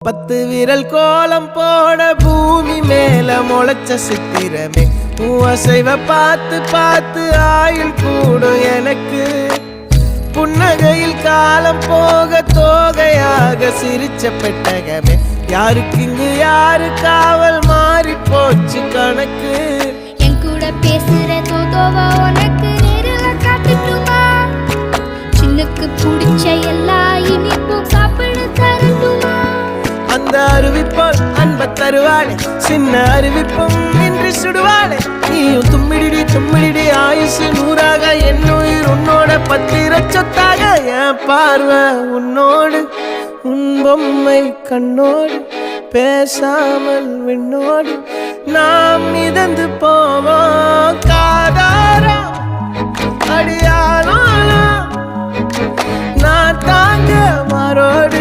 10 விரல் கோலம் போட பூமி மேல முளைச்ச சித்திரமே அசைவ பார்த்து பார்த்து ஆயுள் கூடும் எனக்கு புன்னகையில் காலம் போக தோகையாக சிரிச்ச பெட்டகமே யாருக்கு இங்கு யாரு காவல் மாறி போச்சு கணக்கு என் கூட பேசுற தோதோவா உனக்கு நேரில் காட்டுட்டுமா சின்னுக்கு பிடிச்ச எல்லா இனிப்பும் சாப்பிட தரட்டுமா அந்த அருவிப்போல் அன்ப தருவாளே சின்ன அருவிப்பும் நின்று சுடுவாளே நீயும் தும்மிடி தும்மிடி ஆயுசு 100ஆக என் உயிர் உன்னோட 10 சொத்தாக என் பார்வை உன்னோடு உன் பொம்மை கண்ணோடு பேசாமல் விண்ணோடு நாம் மிதந்து போவோம் காதாரா அடியாளோ நான் தாங்க மாறோடு